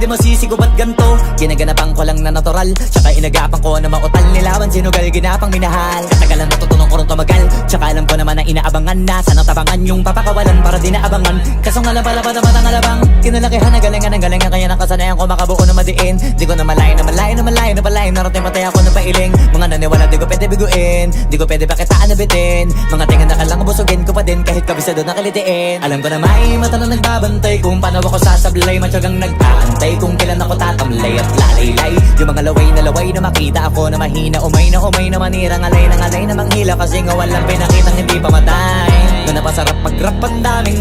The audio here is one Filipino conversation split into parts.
pwede masisigo ba't ganto? Ginaganapan ko lang na natural, tsaka inagapan ko na mautal. Nilawan sinugal, ginapang minahal. Katagalan natutunan ko rin tumagal, tsaka alam ko naman na inaabangan na. Sana tabangan yung papakawalan para di naabangan. Kaso nga lang pala dapat ang alabang kinalakihan ng galingan ng galingan. Kaya nakasanayan ko makabuo na madiin. Di ko na malayo na malayo na malayo na malayo. Narating patay ako ng pailing. Mga naniwala di ko pwede biguin, di ko pwede pakitaan na bitin. Mga tinga na kalang busugin ko pa din kahit kabisado na kalitiin. Alam ko na may mata na nagbabantay kung paano ako sasablay. Matyagang nag-aantay kung kailan ako tatamlay at lalaylay. Yung mga laway na makita ako na mahina. Umay na manirang alay na manghila. Kasi nga walang pinakitang hindi pamatay. Na napasarap mag-rap ang daming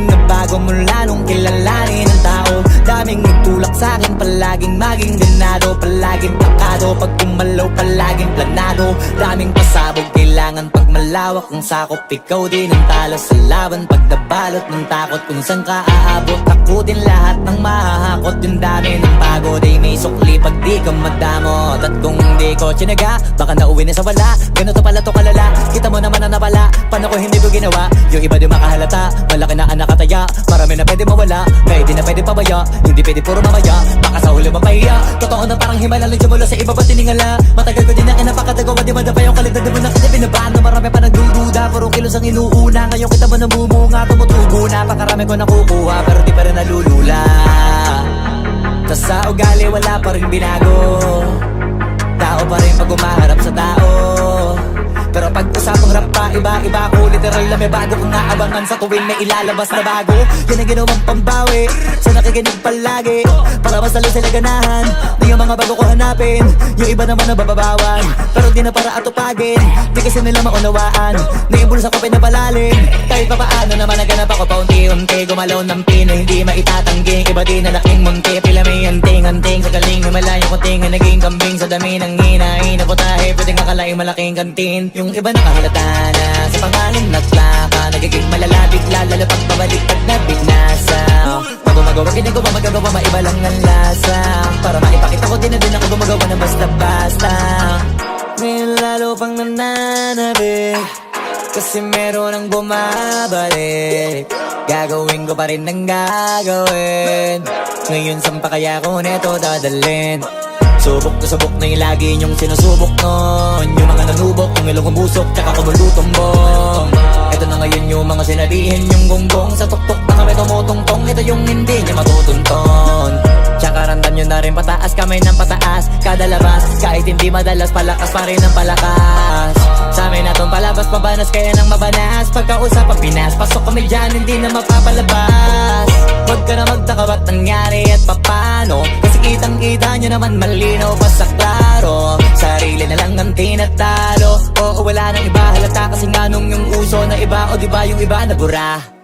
nagbago mula nung kilalanin ng tao. Daming nagtulak sa'kin, palaging maging ganado. Palaging plakado, pag kumalaw palaging planado. Daming pasabog, kailangan pag malawak ang sakop. Ikaw din ang talo sa laban, pag nabalot ng takot. Kung saan ka aabot, ako din lahat ng mahahakot. Yung dami ng pagod ay may sukli pag di ka madamot. At kung hindi ko tsinaga, baka nauwi na sa wala. Ganito pala to kalala, kita mo naman na napala. Paano ko hindi ko ginawa, yung iba di makahalata. Malaki na anak kataya, marami na pwede mawala. Kaya di na pwede pabaya, hindi pwede puro mamaya. Baka sa huli mapahiya, totoo na parang himala. Lang mula sa iba ba tiningala. Matagal ko din na kinapakatagawa, di madapa yung kalidad. Di mo na kita binabahan na marami pa nagdududa. Puro kilos ang inuuna, ngayon kita mo namumunga. Tumutubo na, pakarami ko nakukuha. Pero di pa rin nalulula. Tas sa ugali wala pa rin binago. Tao pa rin pag umaharap sa tao. Pero pag usapang rap pa, iba-iba ko. Literal na may bago kong naabangan sa tuwing may ilalabas na bago. Yan ang ginawang pambawi sa nakikinig palagi, para mas lalo sila ganahan. Di yung mga bago ko hanapin, yung iba naman nabababawan. Pero di na para atupagin, di kasi nila maunawaan. Naimbulsa ko pinapalalim, kahit pa paano naman naganap ako paunti-unti. Gumalaw ng pino, hindi maitatanggi. Iba di na laking munti, pila may anting-anting. Sa galing himalayang kunting, naging kambing. Sa dami ng hinahin na putahe, pwedeng akalaing malaking kantin. Yung iba nakahalata na sa pangalan at plaka. Nagiging malalapit, lalo pag pabalik at nabinasa. Pag gumagawa, ginagawa, magagawa, maiba lang ang lasa. Para maipakita ko din na din ako gumagawa ng basta-basta. Ngayon lalo pang nananabik, kasi meron ang bumabalik. Gagawin ko pa rin ang gagawin. Ngayon saan pa kaya ko neto dadalhin? Subok to subok na yung lagi niyong sinusubok nun. Yung mga nanubok, yung ilong umusok, tsaka kumulutumbong. Ito na ngayon yung mga sinabihin yung gonggong. Sa tuktok na kami tumutungtong, ito yung hindi niya matutunton. Tsaka randam nyo na rin pataas, kamay ng pataas. Kada labas, kahit hindi madalas, palakas pa rin ang palakas. Sa amin na tong palabas, mabanas kaya nang mabanas. Pagkausap ang Pinas, pasok kami dyan, hindi na mapapalabas. Huwag ka na magtaka ba't nangyari at papano, kasi kitang-kita nyo naman malinaw pa sa klaro. Sarili na lang ang tinatalo. Oo, wala nang iba halata, kasi nga nung yung uso na iba. O diba yung iba nabura.